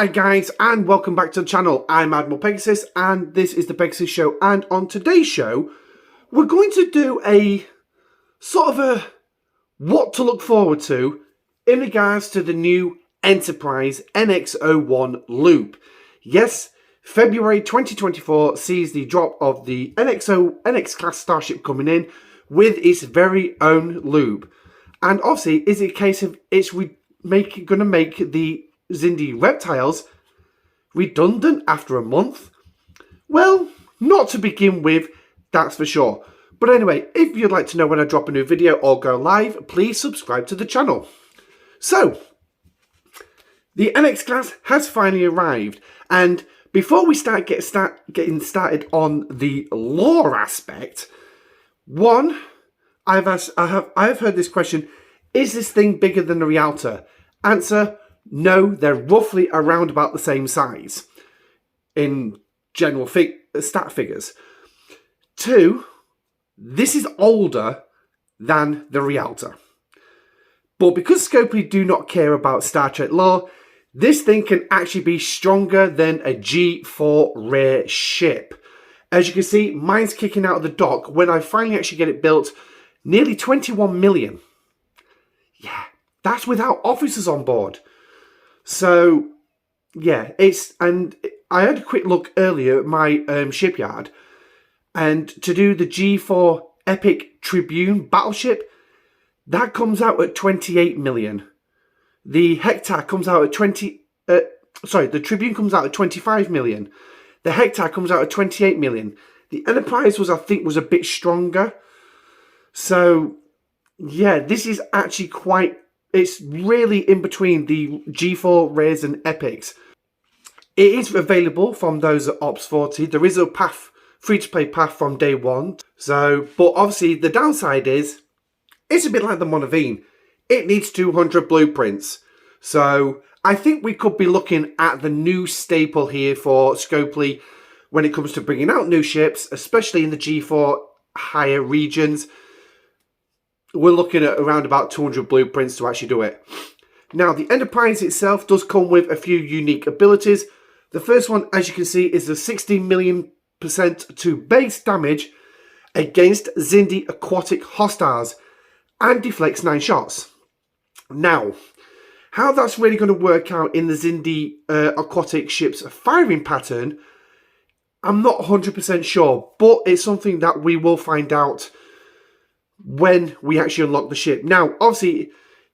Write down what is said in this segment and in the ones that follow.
Hi guys, and welcome back to the channel. I'm Admiral Pegasus and this is the Pegasus Show, and on today's show we're going to do a sort of a what to look forward to in regards to the new Enterprise NX-01 loop. Yes, February 2024 sees the drop of the NX class starship coming in with its very own loop. And obviously, is it a case of going to make the Xindi reptiles redundant after a month? Well, not to begin with, that's for sure. But anyway, if you'd like to know when I drop a new video or go live, please subscribe to the channel. So, the NX class has finally arrived, and before we start getting started on the lore aspect, one, I've heard this question: is this thing bigger than the Rialto? Answer: no, they're roughly around about the same size in general stat figures. Two, this is older than the Rialto. But because Scopely do not care about Star Trek lore, this thing can actually be stronger than a G4 rare ship. As you can see, mine's kicking out of the dock when I finally actually get it built. Nearly 21 million. Yeah, that's without officers on board. So, yeah, and I had a quick look earlier at my shipyard, and to do the G4 Epic Tribune battleship, that comes out at 28 million. The Hector comes out at the Tribune comes out at 25 million. The Hector comes out at 28 million. The Enterprise I think was a bit stronger. So, yeah, this is actually it's really in between the G4 rares and epics. It is available from those at Ops 40. There is a free-to-play path from day one. So, but obviously the downside is, it's a bit like the Monaveen. It needs 200 blueprints. So, I think we could be looking at the new staple here for Scopely when it comes to bringing out new ships, especially in the G4 higher regions. We're looking at around about 200 blueprints to actually do it. Now, the Enterprise itself does come with a few unique abilities. The first one, as you can see, is the 16 million% to base damage against Xindi aquatic hostiles and deflects 9 shots. Now, how that's really going to work out in the Xindi aquatic ship's firing pattern, I'm not 100% sure, but it's something that we will find out when we actually unlock the ship. Now, obviously,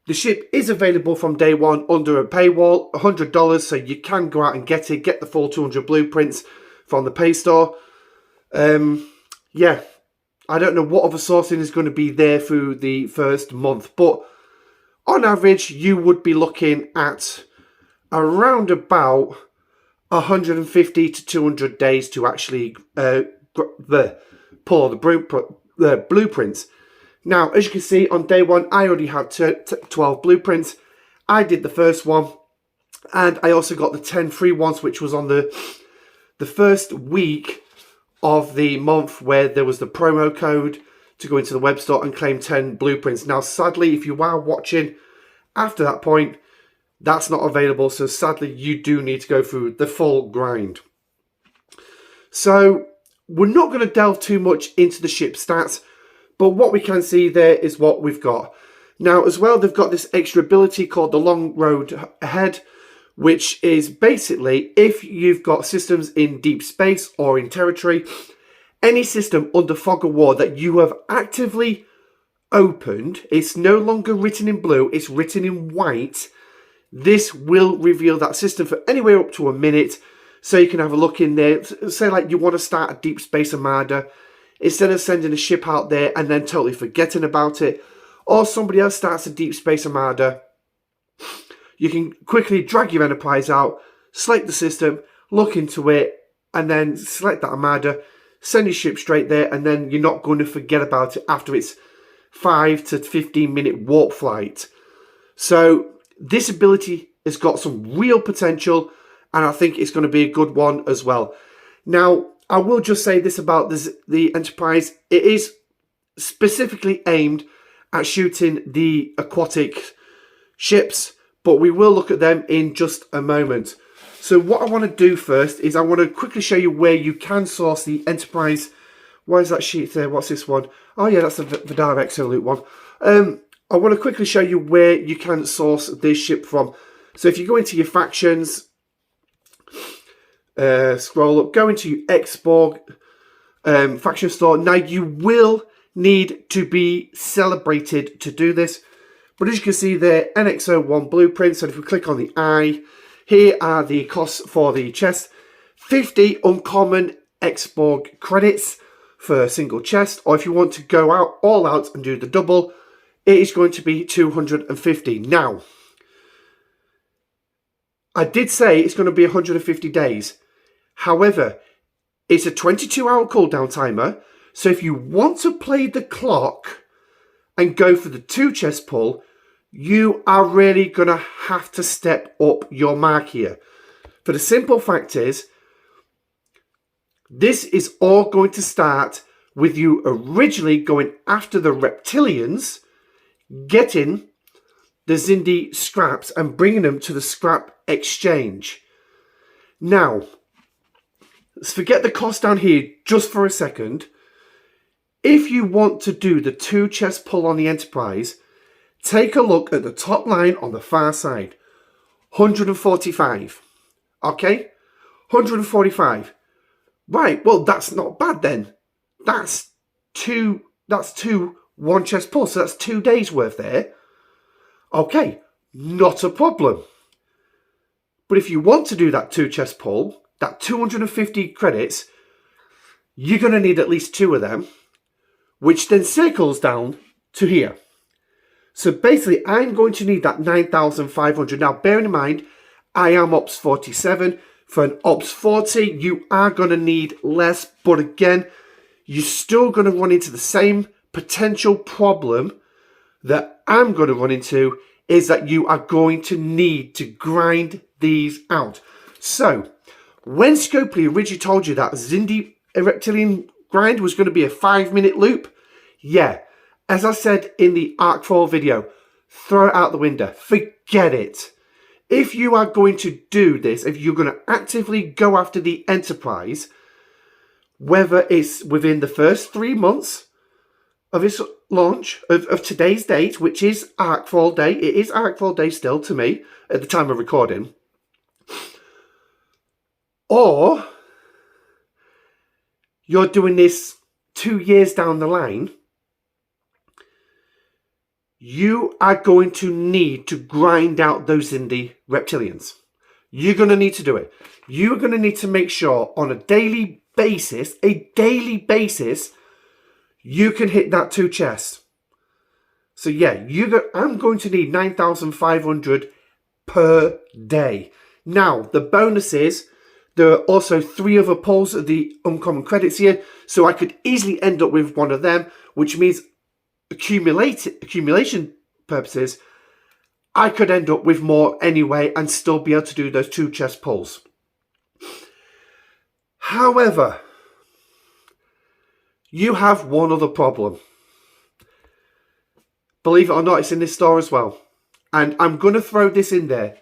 the ship is available from day one under a paywall, $100, so you can go out and get the full 200 blueprints from the pay store. Yeah, I don't know what other sourcing is going to be there through the first month, but on average, you would be looking at around about 150 to 200 days to actually pull the blueprints. Now, as you can see, on day one, I already had 12 blueprints. I did the first one, and I also got the 10 free ones, which was on the first week of the month where there was the promo code to go into the web store and claim 10 blueprints. Now, sadly, if you are watching after that point, that's not available, so sadly, you do need to go through the full grind. So, we're not going to delve too much into the ship stats, but what we can see there is what we've got. Now, as well, they've got this extra ability called the Long Road Ahead, which is basically if you've got systems in deep space or in territory, any system under fog of war that you have actively opened, it's no longer written in blue, it's written in white. This will reveal that system for anywhere up to a minute, so you can have a look in there. Say like you want to start a deep space armada, instead of sending a ship out there and then totally forgetting about it, or somebody else starts a deep space armada, you can quickly drag your Enterprise out, select the system, look into it, and then select that armada, send your ship straight there, and then you're not going to forget about it after its 5 to 15 minute warp flight. So this ability has got some real potential, and I think it's going to be a good one as well. Now, I will just say this about the Enterprise. It is specifically aimed at shooting the aquatic ships, but we will look at them in just a moment. So what I want to do first is I want to quickly show you where you can source the Enterprise. Why is that sheet there? What's this one? Oh yeah, that's the Vidar Exolute one. I want to quickly show you where you can source this ship from. So if you go into your factions, scroll up, go into your Xborg faction store. Now you will need to be celebrated to do this. But as you can see there, NX01 blueprints. And if we click on the eye, here are the costs for the chest. 50 uncommon Xborg credits for a single chest. Or if you want to go out all out and do the double, it is going to be 250. Now, I did say it's going to be 150 days. However, it's a 22-hour cooldown timer. So if you want to play the clock and go for the 2 chest pull, you are really going to have to step up your mark here. For the simple fact is, this is all going to start with you originally going after the reptilians, getting the Xindi scraps and bringing them to the scrap exchange. Now, let's forget the cost down here just for a second. If you want to do the 2 chest pull on the Enterprise, take a look at the top line on the far side. 145. Okay? 145. Right, well that's not bad then. That's two 1 chest pulls, so that's 2 days worth there. Okay, not a problem. But if you want to do that 2 chest pull, that 250 credits, you're going to need at least 2 of them, which then circles down to here. So basically, I'm going to need that 9,500. Now, bearing in mind, I am Ops 47. For an Ops 40, you are going to need less. But again, you're still going to run into the same potential problem that I'm going to run into, is that you are going to need to grind these out. So, when Scopely originally told you that Xindi Reptilian grind was going to be a 5-minute loop, yeah, as I said in the Arc 4 video, throw it out the window. Forget it. If you are going to do this, if you're going to actively go after the Enterprise, whether it's within the first 3 months of its launch, of today's date, which is Arcfall Day, it is Arcfall Day still to me at the time of recording, or you're doing this 2 years down the line, you are going to need to grind out those Xindi reptilians. You're going to need to do it. You're going to need to make sure on a daily basis, you can hit that 2 chests. So yeah, I'm going to need 9,500 per day. Now, the bonus is, there are also 3 other pulls of the uncommon credits here, so I could easily end up with one of them, which means accumulation purposes, I could end up with more anyway and still be able to do those 2 chest pulls. However, you have one other problem. Believe it or not, it's in this store as well. And I'm going to throw this in there.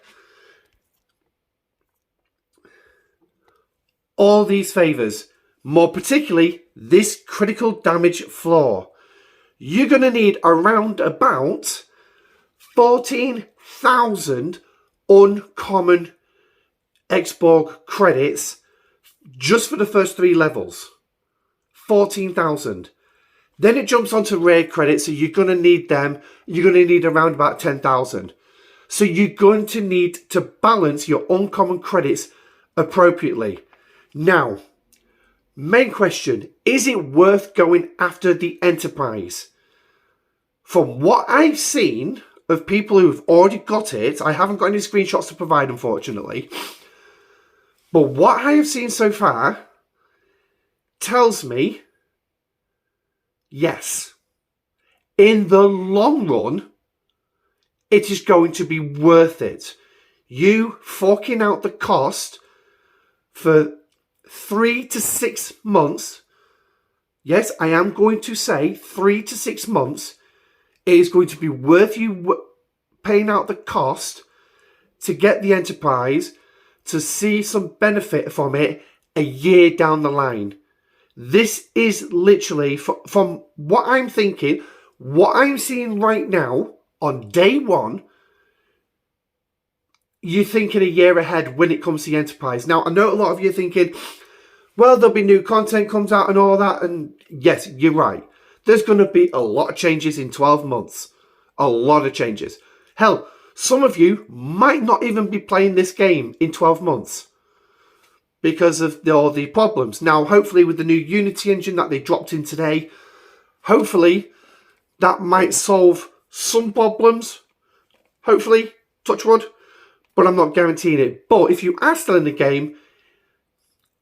All these favours, more particularly this critical damage floor, you're going to need around about 14,000 uncommon Xborg credits just for the first 3 levels. 14,000. Then it jumps onto rare credits, so you're going to need them. You're going to need around about 10,000. So you're going to need to balance your uncommon credits appropriately. Now, main question, is it worth going after the Enterprise? From what I've seen of people who've already got it, I haven't got any screenshots to provide, unfortunately, but what I have seen so far tells me, yes, in the long run, it is going to be worth it. You forking out the cost for 3 to 6 months, yes, I am going to say 3 to 6 months, it is going to be worth you paying out the cost to get the Enterprise, to see some benefit from it a year down the line. This is literally, from what I'm thinking, what I'm seeing right now on day one, you're thinking a year ahead when it comes to the enterprise. Now, I know a lot of you are thinking, well, there'll be new content comes out and all that. And yes, you're right. There's going to be a lot of changes in 12 months. A lot of changes. Hell, some of you might not even be playing this game in 12 months because of all the problems. Now, hopefully with the new Unity engine that they dropped in today, hopefully that might solve some problems. Hopefully, touch wood, but I'm not guaranteeing it. But if you are still in the game,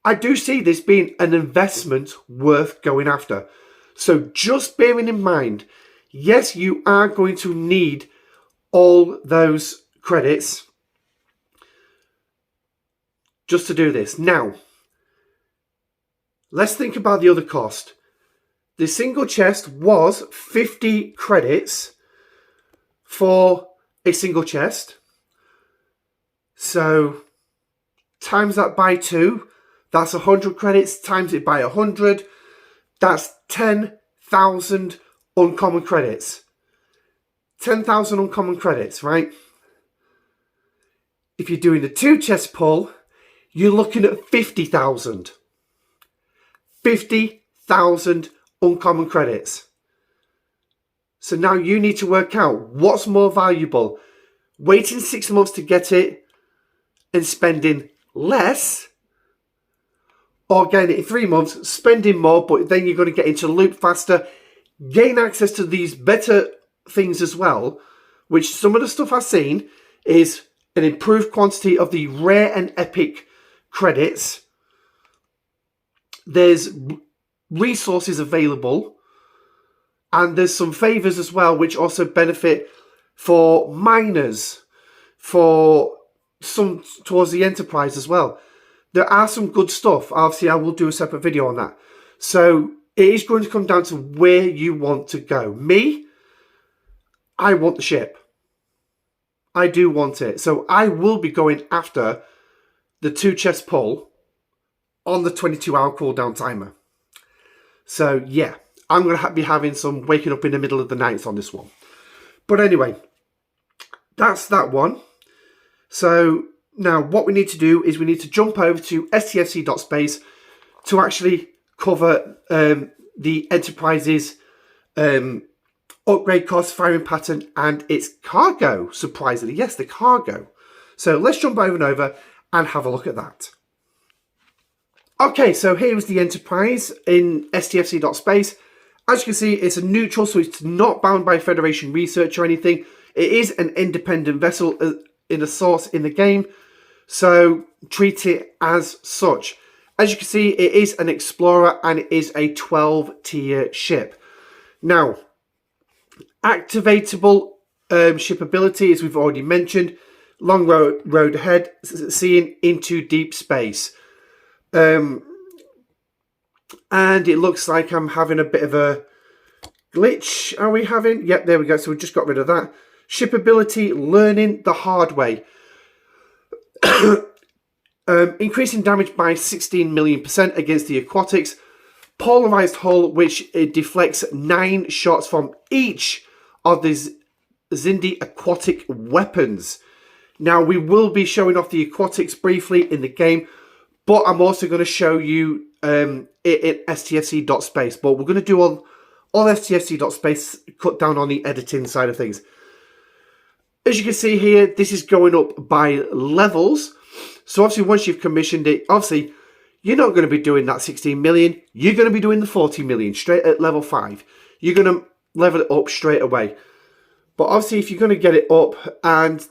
I do see this being an investment worth going after. So just bearing in mind, yes, you are going to need all those credits just to do this. Now, let's think about the other cost. The single chest was 50 credits for a single chest. So times that by 2, that's 100 credits, times it by 100, that's 10,000 uncommon credits. 10,000 uncommon credits, right? If you're doing the 2 chest pull, you're looking at 50,000. 50,000 uncommon credits. So now you need to work out what's more valuable. Waiting 6 months to get it and spending less, or getting it in 3 months, spending more, but then you're going to get into the loop faster, gain access to these better things as well, which some of the stuff I've seen is an improved quantity of the rare and epic credits. There's resources available, and there's some favors as well, which also benefit for miners, for some towards the enterprise as well. There are some good stuff. Obviously, I will do a separate video on that. So it is going to come down to where you want to go. Me, I want the ship. I do want it. So I will be going after the 2 chest pull on the 22-hour cooldown timer. So yeah, I'm going to be having some waking up in the middle of the nights on this one. But anyway, that's that one. So now what we need to do is we need to jump over to stfc.space to actually cover the Enterprise's upgrade cost, firing pattern, and its cargo, surprisingly. Yes, the cargo. So let's jump over and have a look at that. Okay, so here is the Enterprise in stfc.space. As you can see, it's a neutral, so it's not bound by Federation research or anything. It is an independent vessel in a source in the game, so treat it as such. As you can see, it is an Explorer and it is a 12-tier ship. Now, activatable ship ability, as we've already mentioned, long road ahead, seeing into deep space. And it looks like I'm having a bit of a glitch. Are we having? Yep, there we go. So we just got rid of that. Ship ability, learning the hard way. Increasing damage by 16 million% against the Aquatics. Polarized hull, which it deflects 9 shots from each of these Xindi aquatic weapons. Now, we will be showing off the Aquatics briefly in the game, but I'm also going to show you it in stfc.space. But we're going to do all stfc.space, cut down on the editing side of things. As you can see here, this is going up by levels. So obviously, once you've commissioned it, obviously, you're not going to be doing that 16 million. You're going to be doing the 40 million straight at level 5. You're going to level it up straight away. But obviously, if you're going to get it up, and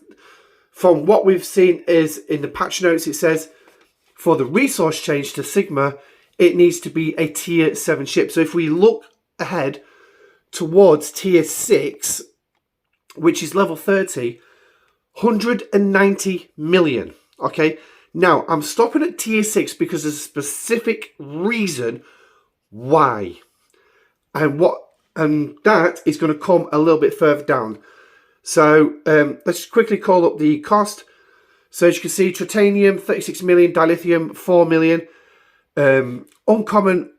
from what we've seen is in the patch notes, it says for the resource change to Sigma, it needs to be a tier 7 ship. So if we look ahead towards tier 6, which is level 30, 190 million. Okay, now I'm stopping at tier 6 because there's a specific reason why. And that is going to come a little bit further down. So let's quickly call up the cost. So as you can see, titanium 36 million, dilithium 4 million, common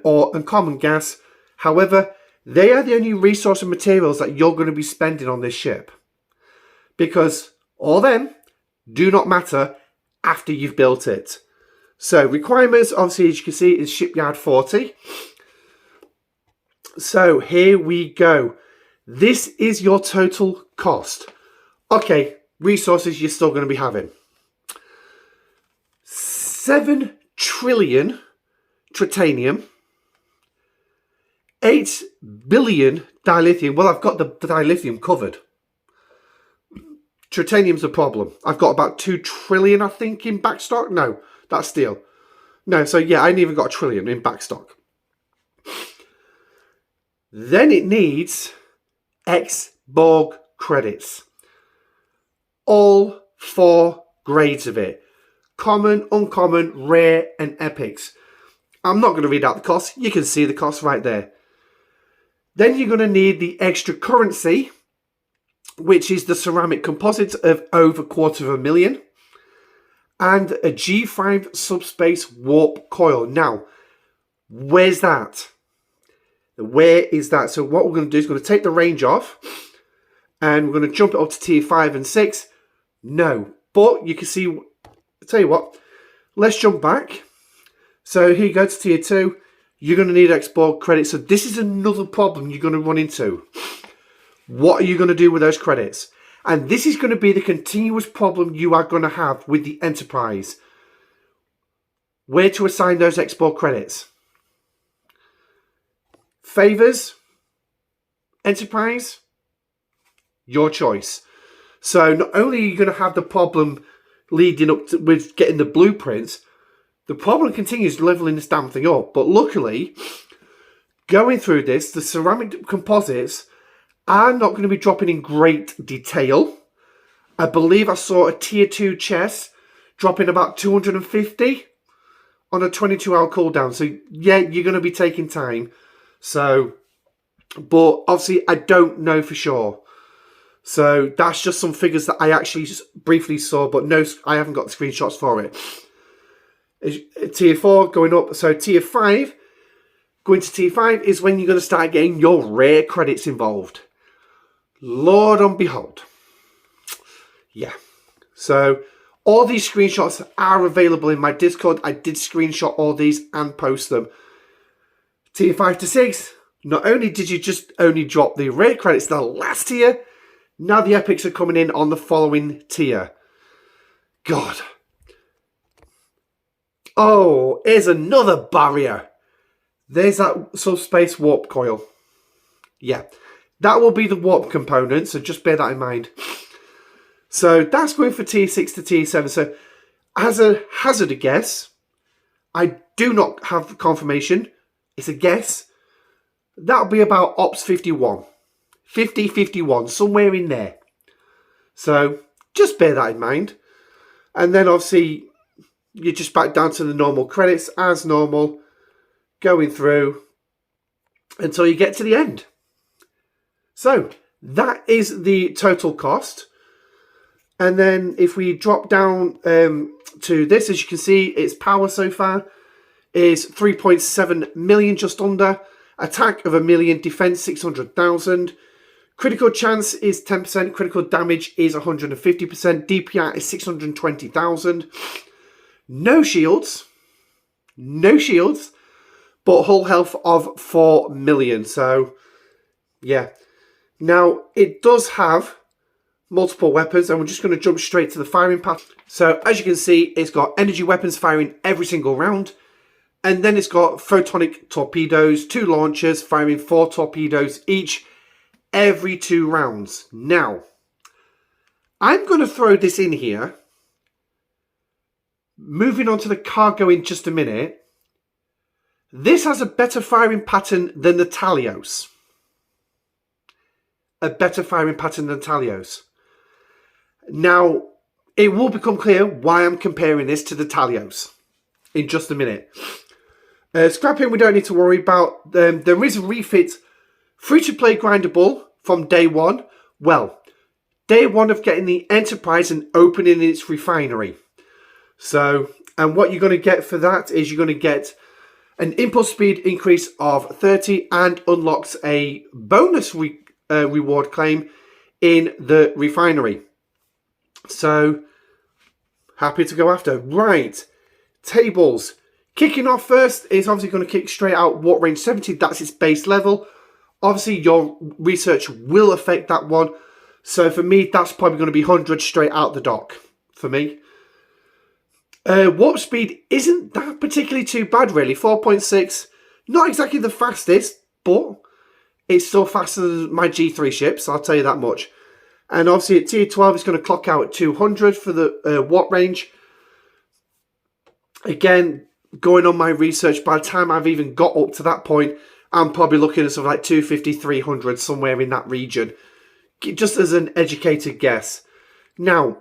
or uncommon gas. However, they are the only resource and materials that you're going to be spending on this ship, because all them do not matter after you've built it. So requirements, obviously, as you can see, is shipyard 40. So here we go. This is your total cost. Okay, resources you're still going to be having. 7 trillion titanium. 8 billion dilithium. Well, I've got the dilithium covered. Titanium's a problem. I've got about 2 trillion, I think, in backstock. No, that's steel. No, so yeah, I ain't even got 1 trillion in backstock. Then it needs X-Borg credits. All 4 grades of it. Common, uncommon, rare, and epics. I'm not going to read out the cost. You can see the cost right there. Then you're going to need the extra currency, which is the ceramic composite of over $250,000, and a G5 subspace warp coil. Now, where's that? Where is that? So what we're going to do is going to take the range off, and we're going to jump it up to tier 5 and 6. No, but you can see, I'll tell you what, let's jump back. So here you go to tier 2. You're going to need X-Borg credits. So this is another problem you're going to run into. What are you going to do with those credits? And this is going to be the continuous problem you are going to have with the Enterprise. Where to assign those X-Borg credits? Favors? Enterprise? Your choice. So not only are you going to have the problem leading up to, with getting the blueprints, the problem continues leveling this damn thing up. But luckily, going through this, the ceramic composites are not going to be dropping in great detail. I believe I saw a tier 2 chest dropping about 250 on a 22-hour cooldown. So yeah, you're going to be taking time. So, but obviously I don't know for sure. So that's just some figures that I actually just briefly saw, but no, I haven't got the screenshots for it. Tier 4 going up. So tier 5, going to tier 5 is when you're going to start getting your rare credits involved. Lord and behold. Yeah. So all these screenshots are available in my Discord. I did screenshot all these and post them. Tier 5 to 6. Not only did you just only drop the rare credits the last tier, now the epics are coming in on the following tier. God. Oh, here's another barrier. There's that subspace warp coil. Yeah. That will be the warp component, so just bear that in mind. So that's going for tier 6 to tier 7. So as a hazard guess, I do not have confirmation. It's a guess. That'll be about Ops 51. 50, 51, somewhere in there. So just bear that in mind. And then obviously you're just back down to the normal credits as normal, going through until you get to the end. So that is the total cost. And then if we drop down to this, as you can see, its power so far is 3.7 million, just under. Attack of 1 million, defense 600,000. Critical chance is 10%, critical damage is 150%, DPI is 620,000. No shields, but hull health of 4 million. So, yeah. Now, it does have multiple weapons, and we're just going to jump straight to the firing path. So, as you can see, it's got energy weapons firing every single round. And then it's got photonic torpedoes, 2 launchers firing 4 torpedoes each every 2 rounds. Now, I'm going to throw this in here. Moving on to the cargo in just a minute. This has a better firing pattern than the Talios. A better firing pattern than Talios. Now, it will become clear why I'm comparing this to the Talios in just a minute. Scrapping we don't need to worry about. There is a refit free to play grindable from day 1. Well, day one of getting the Enterprise and opening its refinery. So, and what you're going to get for that is you're going to get an impulse speed increase of 30 and unlocks a bonus reward claim in the refinery. So, happy to go after. Right, tables. Kicking off first is obviously going to kick straight out Warp Range 70. That's its base level. Obviously, your research will affect that one. So for me, that's probably going to be 100 straight out the dock for me. Warp speed isn't that particularly too bad, really. 4.6. Not exactly the fastest, but it's still faster than my G3 ships, I'll tell you that much. And obviously at tier 12, it's going to clock out at 200 for the warp range. Again, going on my research, by the time I've even got up to that point, I'm probably looking at something like 250, 300, somewhere in that region. Just as an educated guess. Now,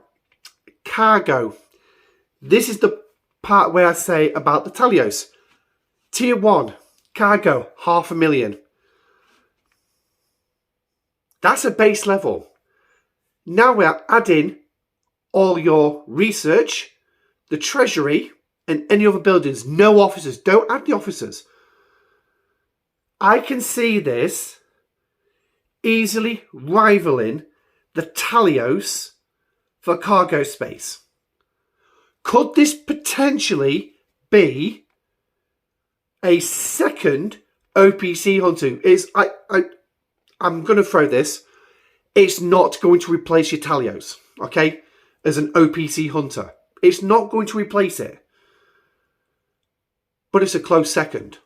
cargo. This is the part where I say about the Talios. Tier 1, cargo, 500,000. That's a base level. Now we're adding all your research, the treasury, and any other buildings. No officers. Don't add the officers. I can see this easily rivaling the Talios for cargo space. Could this potentially be a second OPC Hunter? I'm going to throw this. It's not going to replace your Talios, okay, as an OPC Hunter. It's not going to replace it. But it's a close second.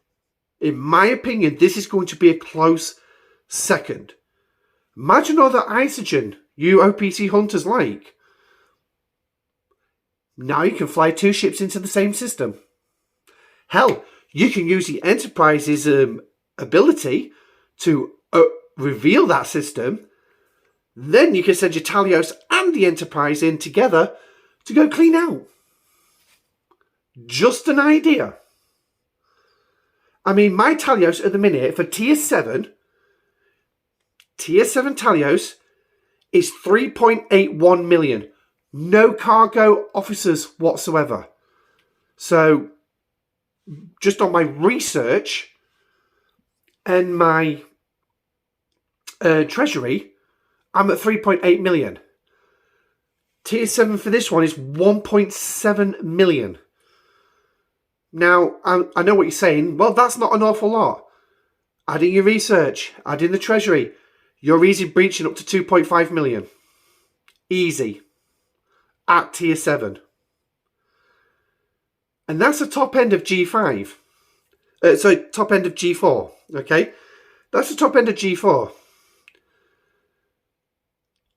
In my opinion, this is going to be a close second. Imagine all the Isogen you OPC Hunters like. Now you can fly 2 ships into the same system. Hell, you can use the Enterprise's ability to reveal that system. Then you can send your Talios and the Enterprise in together to go clean out. Just an idea. I mean, my Talios at the minute for tier 7 Talios is 3.81 million. No cargo officers whatsoever. So, just on my research and my treasury, I'm at 3.8 million. Tier 7 for this one is 1.7 million. Now, I know what you're saying. Well, that's not an awful lot. Adding your research, adding the treasury, you're easy breaching up to 2.5 million. Easy. At tier 7. And that's the top end of G5. Top end of G4. Okay? That's the top end of G4.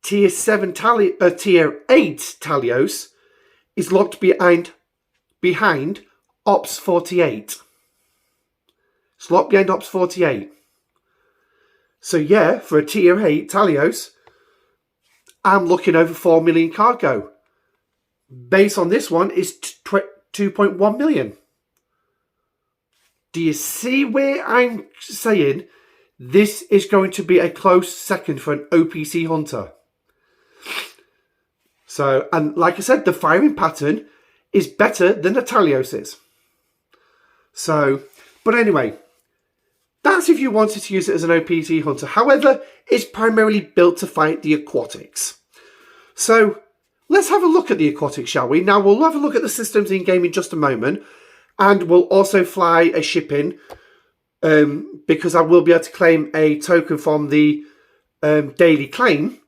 Tier 7 Tier 8 Talios is locked behind Ops 48. It's locked behind Ops 48. So yeah, for a Tier 8 Talios, I'm looking over 4 million cargo. Base on this one is 2.1 million. Do you see where I'm saying this is going to be a close second for an OPC Hunter? So, and like I said, the firing pattern is better than the Talios is. So, but anyway, that's if you wanted to use it as an OPC Hunter. However, it's primarily built to fight the Aquatics. So, let's have a look at the Aquatics, shall we? Now, we'll have a look at the systems in-game in just a moment. And we'll also fly a ship in. Because I will be able to claim a token from the daily claim.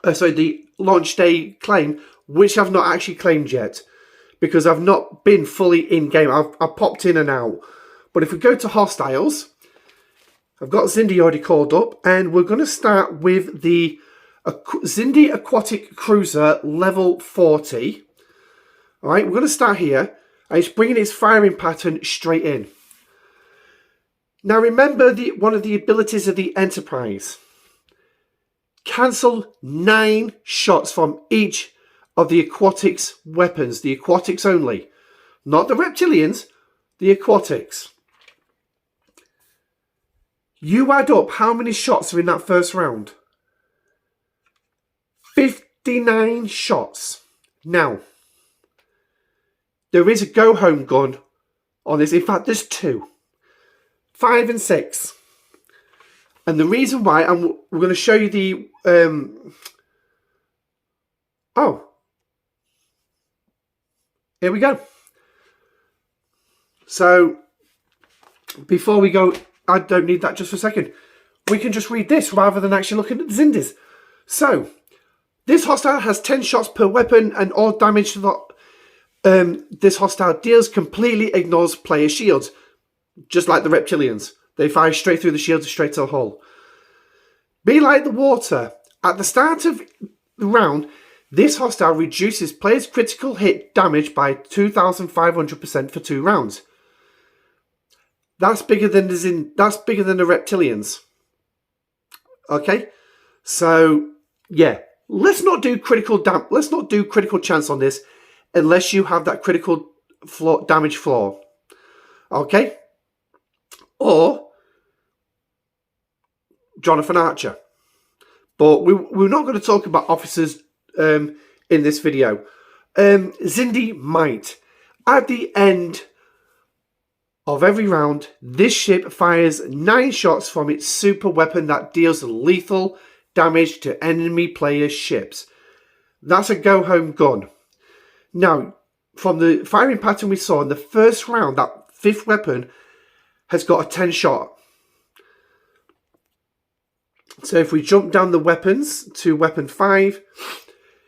The launch day claim, which I've not actually claimed yet. Because I've not been fully in-game. I've popped in and out. But if we go to Hostiles, I've got Xindi already called up. And we're going to start with the Xindi Aquatic Cruiser level 40. Alright, we're going to start here. And it's bringing its firing pattern straight in. Now remember one of the abilities of the Enterprise. Cancel 9 shots from each of the Aquatics weapons. The Aquatics only. Not the Reptilians, the Aquatics. You add up how many shots are in that first round. 59 shots. Now, there is a go-home gun on this. In fact, there's 2. 5 and 6. And the reason why, we're going to show you the... here we go. So, before we go, I don't need that just for a second. We can just read this rather than actually looking at the Xindis. So, this hostile has 10 shots per weapon and all damage to the, this hostile deals completely ignores player shields. Just like the reptilians. They fire straight through the shields and straight to the hull. Be like the water. At the start of the round, this hostile reduces players' critical hit damage by 2,500% for 2 rounds. That's bigger than the reptilians. Okay, so yeah, let's not do critical chance on this unless you have that critical damage floor. Okay, or Jonathan Archer. But we're not going to talk about officers in this video. Xindi might. At the end of every round, this ship fires 9 shots from its super weapon that deals lethal damage to enemy players' ships. That's a go-home gun. Now, from the firing pattern we saw in the first round, that 5th weapon has got a 10 shot. So if we jump down the weapons to weapon 5,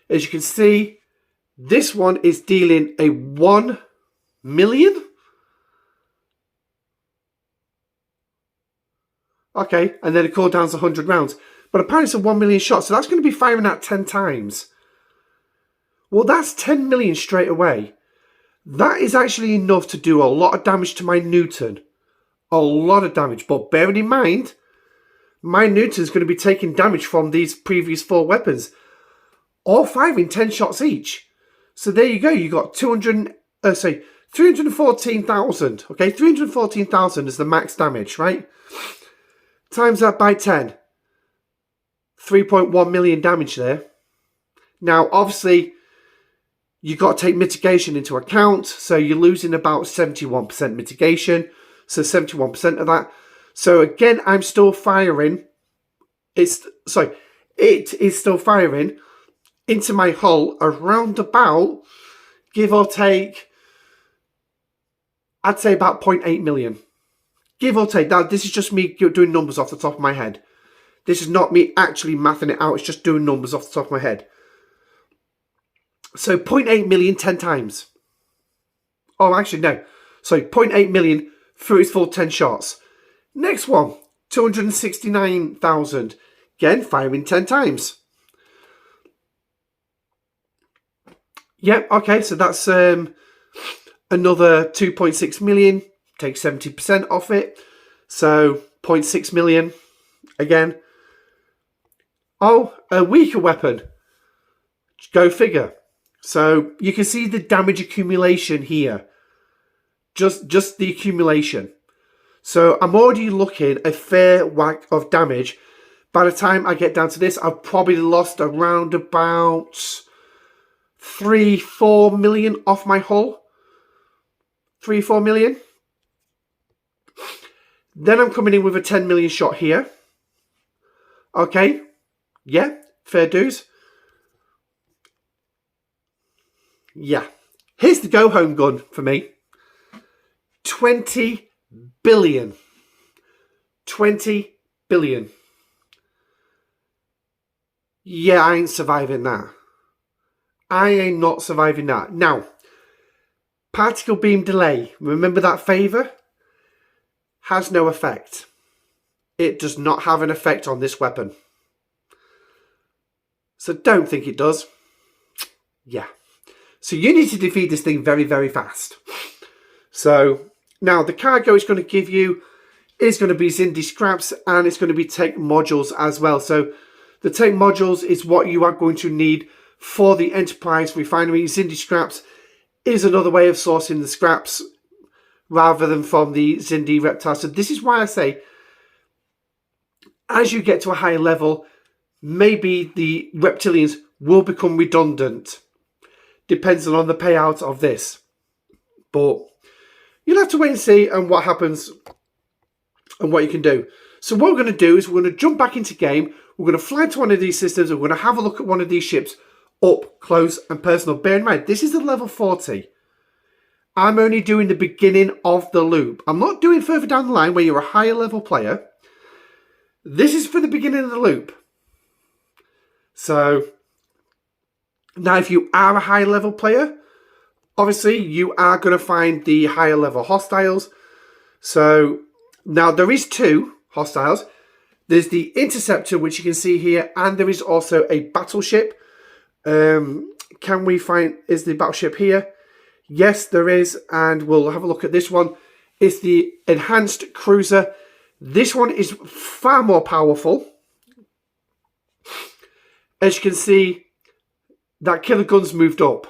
as you can see, this one is dealing a 1 million. Okay, and then it cooldowns 100 rounds. But apparently it's a 1 million shot, so that's going to be firing out 10 times. Well, that's 10 million straight away. That is actually enough to do a lot of damage to my Newton. A lot of damage. But bearing in mind, my Newton's going to be taking damage from these previous 4 weapons. All firing 10 shots each. So there you go. You got 314,000. Okay, 314,000 is the max damage, right? Times that by 10. 3.1 million damage there. Now, obviously, you've got to take mitigation into account. So you're losing about 71% mitigation. So 71% of that. So again, I'm still firing. It is still firing into my hull around about, give or take, I'd say about 0.8 million. Give or take. Now, this is just me doing numbers off the top of my head. This is not me actually mathing it out. It's just doing numbers off the top of my head. So 0.8 million 10 times. Oh, actually, no. So 0.8 million through its full 10 shots. Next one, 269,000. Again, firing 10 times. Yep, okay, so that's another 2.6 million. Take 70% off it. So 0.6 million again. Oh, a weaker weapon. Go figure. So you can see the damage accumulation here. Just the accumulation. So I'm already looking a fair whack of damage. By the time I get down to this, I've probably lost around about 3-4 million off my hull. 3-4 million. Then I'm coming in with a 10 million shot here. Okay. Yeah, fair dues. Yeah. Here's the go-home gun for me. 20 billion. 20 billion. Yeah, I ain't surviving that. I ain't not surviving that. Now, particle beam delay. Remember that favor? Has no effect. It does not have an effect on this weapon. So don't think it does. Yeah. So you need to defeat this thing very, very fast. So now the cargo it's going to give you is going to be Xindi scraps, and it's going to be tech modules as well. So the tech modules is what you are going to need for the Enterprise refinery. Xindi scraps is another way of sourcing the scraps rather than from the Xindi reptile. So this is why I say, as you get to a higher level, maybe the reptilians will become redundant, depending on the payout of this. But you'll have to wait and see and what happens and what you can do. So what we're going to do is we're going to jump back into game. We're going to fly to one of these systems. And we're going to have a look at one of these ships up close and personal. Bear in mind, this is the level 40. I'm only doing the beginning of the loop. I'm not doing further down the line where you're a higher level player. This is for the beginning of the loop. So now if you are a higher level player, obviously you are going to find the higher level hostiles. So now there is 2 hostiles. There's the interceptor, which you can see here, and there is also a battleship. Can we find, is the battleship here? Yes, there is, and we'll have a look at this one. It's the enhanced cruiser. This one is far more powerful. As you can see, that killer gun's moved up.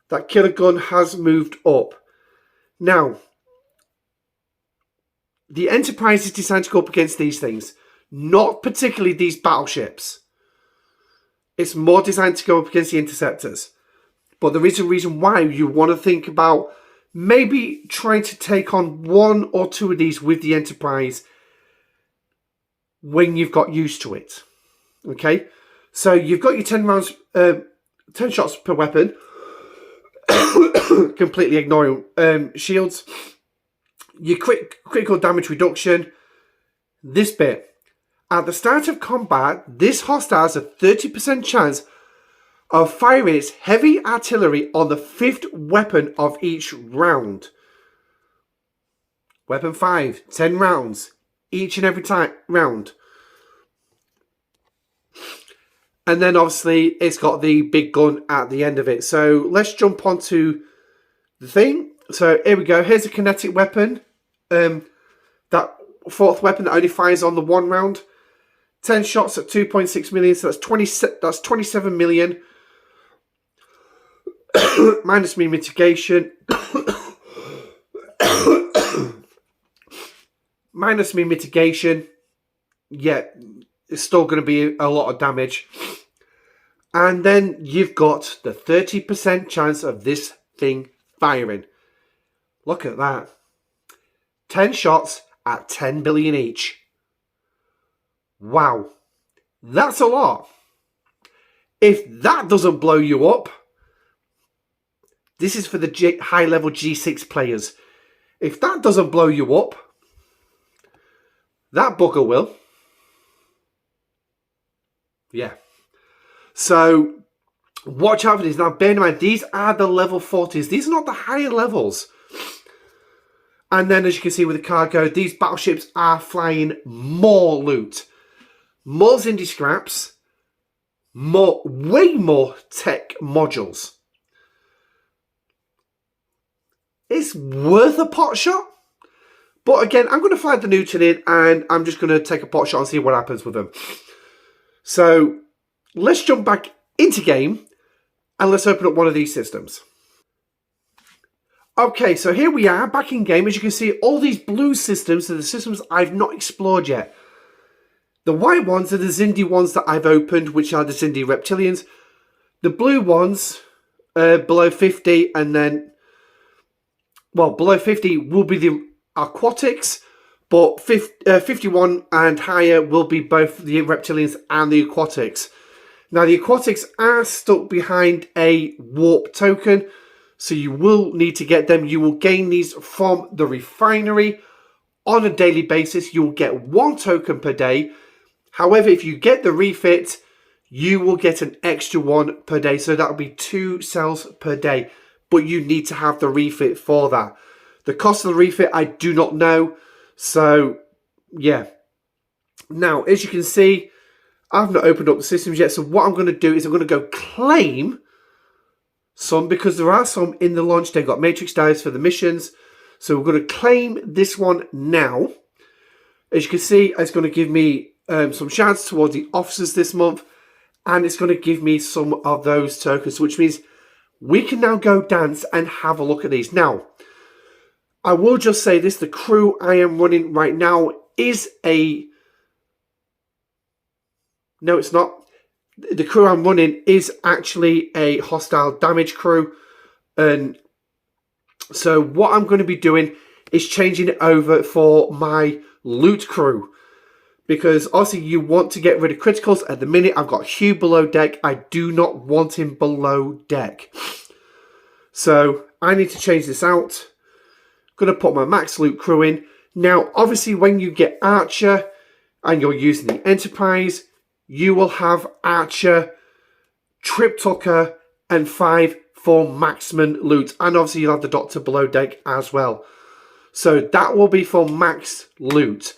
That killer gun has moved up. Now, the Enterprise is designed to go up against these things, not particularly these battleships. It's more designed to go up against the interceptors. But there is a reason why you want to think about maybe trying to take on 1 or 2 of these with the Enterprise when you've got used to it. Okay? So you've got your 10 rounds, 10 shots per weapon. Completely ignoring shields. Your critical damage reduction. This bit. At the start of combat, this hostile has a 30% chance of firing its heavy artillery on the 5th weapon of each round. Weapon 5, 10 rounds, each and every round. And then obviously it's got the big gun at the end of it. So let's jump onto the thing. So here we go. Here's a kinetic weapon. That 4th weapon that only fires on the 1 round. 10 shots at 2.6 million. So that's 27 million. Minus me mitigation. Minus me mitigation. Yeah, it's still going to be a lot of damage. And then you've got the 30% chance of this thing firing. Look at that. 10 shots at 10 billion each. Wow. That's a lot. If that doesn't blow you up, this is for the high-level G6 players. If that doesn't blow you up, that bugger will. Yeah. So, watch out for these. Now, bear in mind, these are the level 40s. These are not the higher levels. And then, as you can see with the cargo, these battleships are flying more loot. More Xindi scraps. Way more tech modules. It's worth a pot shot. But again, I'm going to fly the Newton in and I'm just going to take a pot shot and see what happens with them. So, let's jump back into game and let's open up one of these systems. Okay, so here we are back in game. As you can see, all these blue systems are the systems I've not explored yet. The white ones are the Xindi ones that I've opened, which are the Xindi reptilians. The blue ones, below 50, and then, well, below 50 will be the Aquatics, but 51 and higher will be both the reptilians and the Aquatics. Now, the Aquatics are stuck behind a warp token, so you will need to get them. You will gain these from the refinery on a daily basis. You will get 1 token per day. However, if you get the refit, you will get an extra 1 per day. So that will be 2 cells per day. But you need to have the refit for that. The cost of the refit, I do not know. So, yeah. Now, as you can see, I've not opened up the systems yet. So what I'm going to do is I'm going to go claim some, because there are some in the launch. They've got matrix dives for the missions. So we're going to claim this one now. As you can see, it's going to give me some chance towards the officers this month. And it's going to give me some of those tokens, which means we can now go dance and have a look at these. Now, I will just say this. The crew I am running right now is a... No, it's not. the crew I'm running is actually a hostile damage crew. And so what I'm going to be doing is changing it over for my loot crew. Because obviously you want to get rid of criticals. At the minute I've got Hugh below deck. I do not want him below deck. So I need to change this out. I'm going to put my max loot crew in. Now obviously when you get Archer and you're using the Enterprise, you will have Archer, Trip Tucker and 5 for maximum loot. And obviously you'll have the Doctor below deck as well. So that will be for max loot.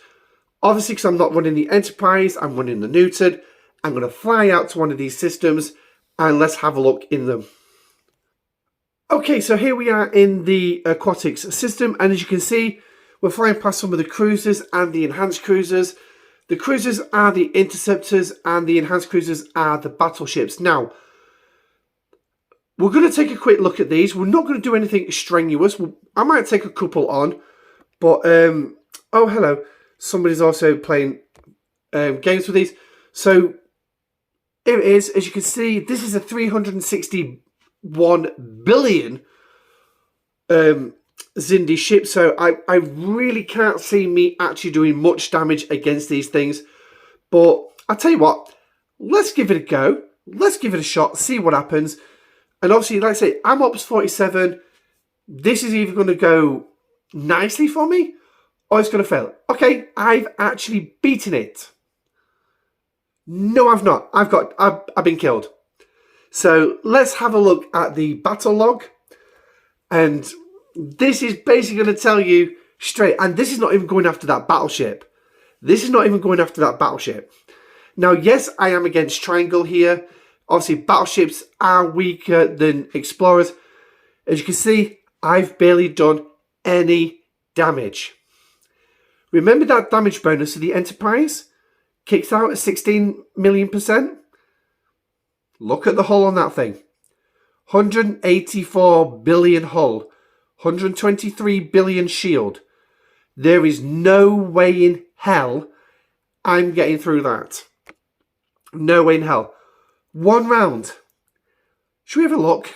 Obviously, because I'm not running the Enterprise, I'm running the neutered. I'm going to fly out to one of these systems and let's have a look in them. Okay, so here we are in the Aquatics system. And as you can see, we're flying past some of the cruisers and the enhanced cruisers. The cruisers are the interceptors and the enhanced cruisers are the battleships. Now, we're going to take a quick look at these. We're not going to do anything strenuous. I might take a couple on. But, oh, hello. Somebody's also playing games with these. So here it is. As you can see, this is a 361 billion Xindi ship. So I really can't see me actually doing much damage against these things. But I'll tell you what. Let's give it a go. Let's give it a shot. See what happens. And obviously, like I say, I'm Ops 47. This is either going to go nicely for me, or it's going to fail. Okay, I've actually beaten it. No, I've not. I've been killed. So let's have a look at the battle log. And this is basically going to tell you straight. And this is not even going after that battleship. This is not even going after that battleship. Now, yes, I am against Triangle here. Obviously, battleships are weaker than explorers. As you can see, I've barely done any damage. Remember that damage bonus of the Enterprise? Kicks out at 16 million%. Look at the hull on that thing. 184 billion hull. 123 billion shield. There is no way in hell I'm getting through that. No way in hell. One round. Should we have a look?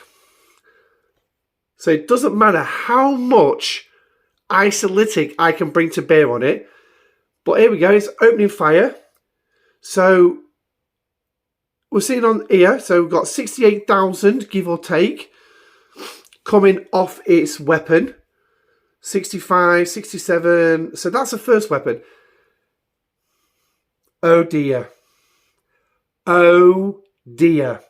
So it doesn't matter how much isolytic I can bring to bear on it. But here we go. It's opening fire. So we're seeing on here. So we've got 68,000, give or take, coming off its weapon. 65, 67. So that's the first weapon. Oh dear. Oh dear.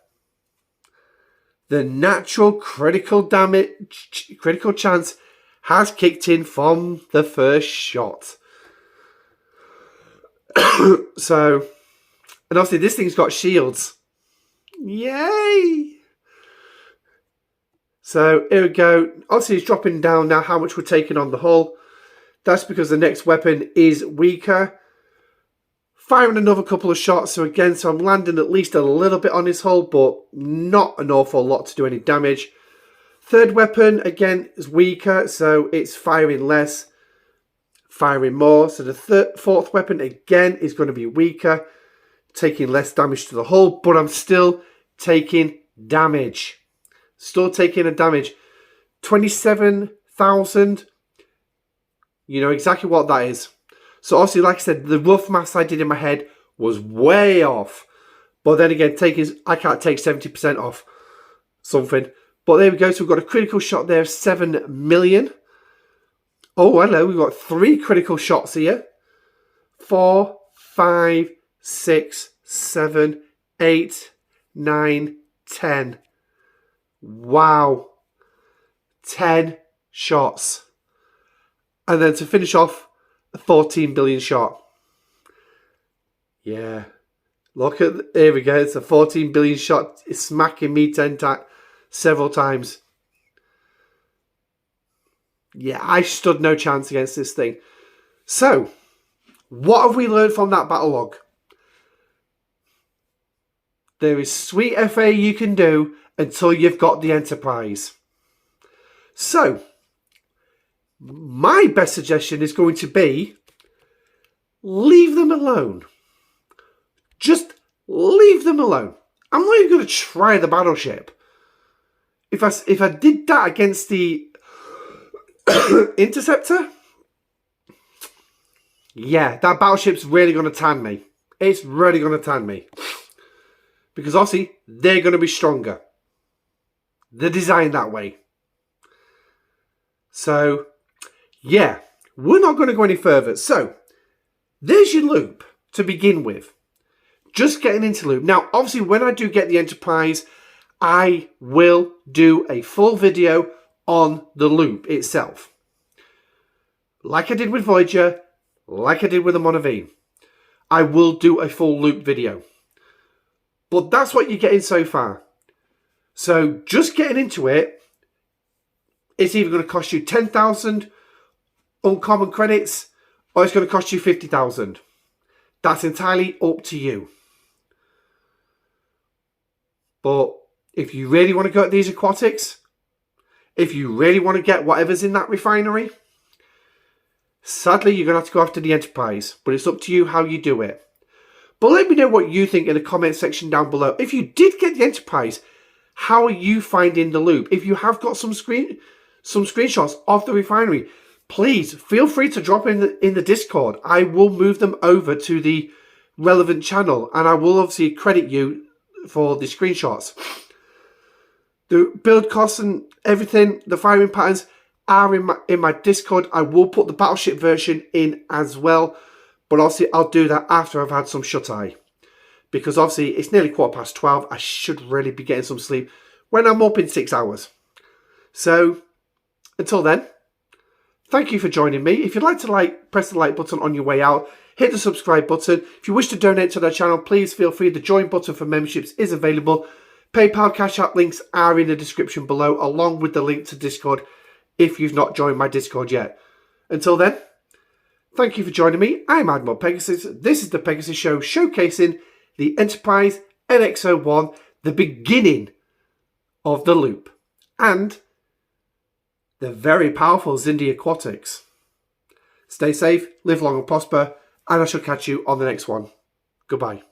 The natural critical damage, critical chance has kicked in from the first shot. So, and obviously this thing's got shields. Yay! So here we go. Obviously it's dropping down now how much we're taking on the hull. That's because the next weapon is weaker. Firing another couple of shots. So again, so I'm landing at least a little bit on his hull, but not an awful lot to do any damage. Third weapon, again, is weaker, so it's firing less, firing more. So the fourth weapon, again, is going to be weaker, taking less damage to the hull, but I'm still taking damage. Still taking a damage. 27,000. You know exactly what that is. So obviously, like I said, the rough maths I did in my head was way off. But then again, I can't take 70% off something. But there we go. So we've got a critical shot there of 7 million. Oh, hello. We've got 3 critical shots here. 4, 5, 6, 7, 8, 9, 10. Wow. 10 shots. And then to finish off, a 14 billion shot. Yeah. Look at, here we go. It's a 14 billion shot. It's smacking me several times. Yeah, I stood no chance against this thing. So, what have we learned from that battle log? There is sweet FA you can do until you've got the Enterprise. So, my best suggestion is going to be leave them alone. Just leave them alone. I'm not even going to try the battleship. If I did that against the Interceptor, yeah, that battleship's really going to tan me. It's really going to tan me. Because obviously, they're going to be stronger. They're designed that way. So, yeah, we're not going to go any further. So, there's your loop to begin with. Just getting into loop. Now, obviously, when I do get the Enterprise, I will do a full video on the loop itself. Like I did with Voyager, like I did with the Monaveen. I will do a full loop video. But that's what you're getting so far. So, just getting into it, it's either going to cost you 10,000 uncommon credits, or it's going to cost you 50,000. That's entirely up to you. But if you really want to go at these aquatics, if you really want to get whatever's in that refinery, sadly you're going to have to go after the Enterprise. But it's up to you how you do it. But let me know what you think in the comment section down below. If you did get the Enterprise, how are you finding the loop? If you have got some screenshots of the refinery, please feel free to drop in the Discord. I will move them over to the relevant channel, and I will obviously credit you for the screenshots. The build costs and everything, the firing patterns are in my Discord. I will put the battleship version in as well, but obviously I'll do that after I've had some shut-eye. Because obviously it's nearly 12:15. I should really be getting some sleep when I'm up in 6 hours. So, until then, thank you for joining me. If you'd like to press the like button on your way out. Hit the subscribe button. If you wish to donate to the channel, please feel free. The join button for memberships is available. PayPal, Cashapp links are in the description below, along with the link to Discord if you've not joined my Discord yet. Until then, thank you for joining me. I'm Admiral Pegasus. This is the Pegasus Show, showcasing the Enterprise NX-01, the beginning of the loop, and the very powerful Xindi Aquatics. Stay safe, live long and prosper, and I shall catch you on the next one. Goodbye.